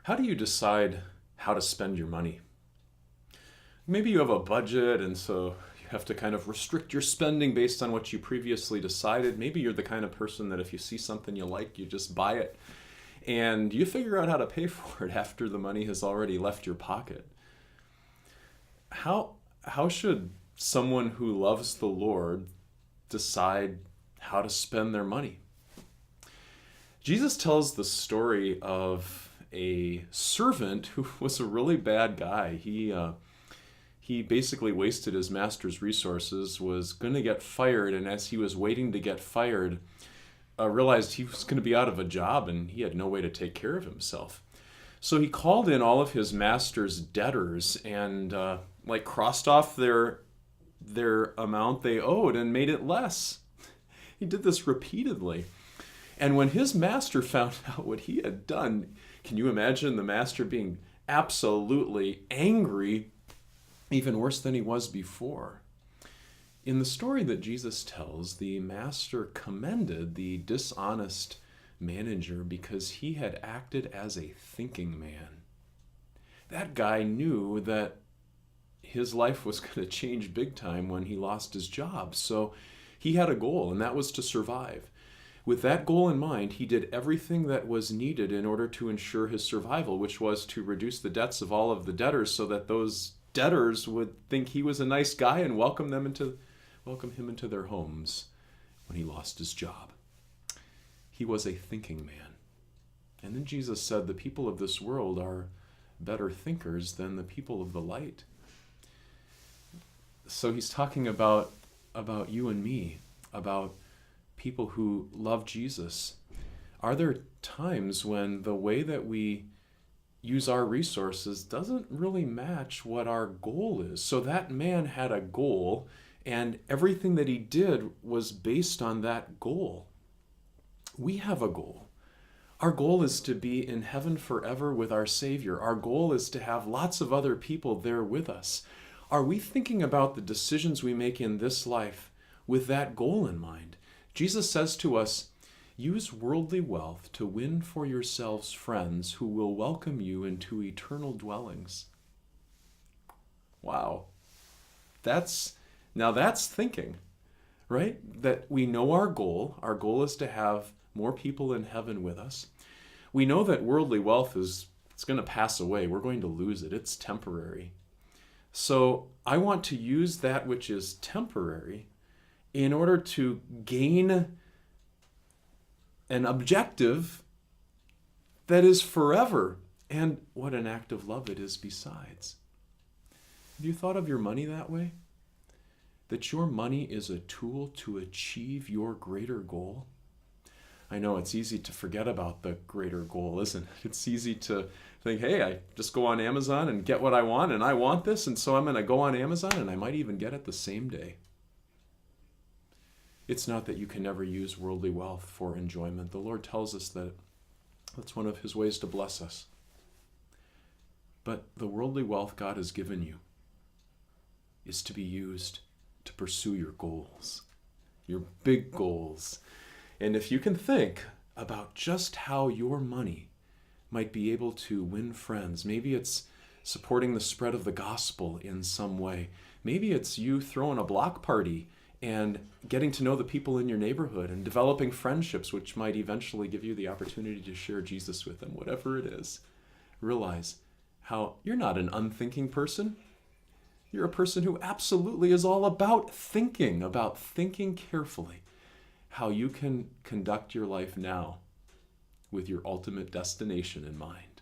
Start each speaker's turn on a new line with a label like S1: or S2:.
S1: How do you decide how to spend your money? Maybe you have a budget and so you have to kind of restrict your spending based on what you previously decided. Maybe you're the kind of person that if you see something you like, you just buy it and you figure out how to pay for it after the money has already left your pocket. How should someone who loves the Lord decide how to spend their money? Jesus tells the story of a servant who was a really bad guy. He basically wasted his master's resources, was going to get fired, and as he was waiting to get fired, realized he was going to be out of a job and he had no way to take care of himself. So he called in all of his master's debtors and crossed off their amount they owed and made it less. He did this repeatedly. And when his master found out what he had done, can you imagine the master being absolutely angry, even worse than he was before? In the story that Jesus tells, the master commended the dishonest manager because he had acted as a thinking man. That guy knew that his life was going to change big time when he lost his job. So he had a goal, and that was to survive. With that goal in mind, he did everything that was needed in order to ensure his survival, which was to reduce the debts of all of the debtors so that those debtors would think he was a nice guy and welcome him into their homes when he lost his job. He was a thinking man. And then Jesus said the people of this world are better thinkers than the people of the light. So he's talking about you and me, about people who love Jesus. Are there times when the way that we use our resources doesn't really match what our goal is? So that man had a goal, and everything that he did was based on that goal. We have a goal. Our goal is to be in heaven forever with our Savior. Our goal is to have lots of other people there with us. Are we thinking about the decisions we make in this life with that goal in mind? Jesus says to us, use worldly wealth to win for yourselves friends who will welcome you into eternal dwellings. Wow. That's thinking, right? That we know our goal. Our goal is to have more people in heaven with us. We know that worldly wealth it's going to pass away. We're going to lose it. It's temporary. So I want to use that which is temporary in order to gain an objective that is forever. And what an act of love it is besides. Have you thought of your money that way? That your money is a tool to achieve your greater goal? I know it's easy to forget about the greater goal, isn't it? It's easy to think, hey, I just go on Amazon and get what I want, and I want this, and so I'm going to go on Amazon, and I might even get it the same day. It's not that you can never use worldly wealth for enjoyment. The Lord tells us that that's one of his ways to bless us. But the worldly wealth God has given you is to be used to pursue your goals, your big goals. And if you can think about just how your money might be able to win friends, maybe it's supporting the spread of the gospel in some way. Maybe it's you throwing a block party and getting to know the people in your neighborhood and developing friendships which might eventually give you the opportunity to share Jesus with them, whatever it is. Realize how you're not an unthinking person. You're a person who absolutely is all about thinking carefully how you can conduct your life now with your ultimate destination in mind.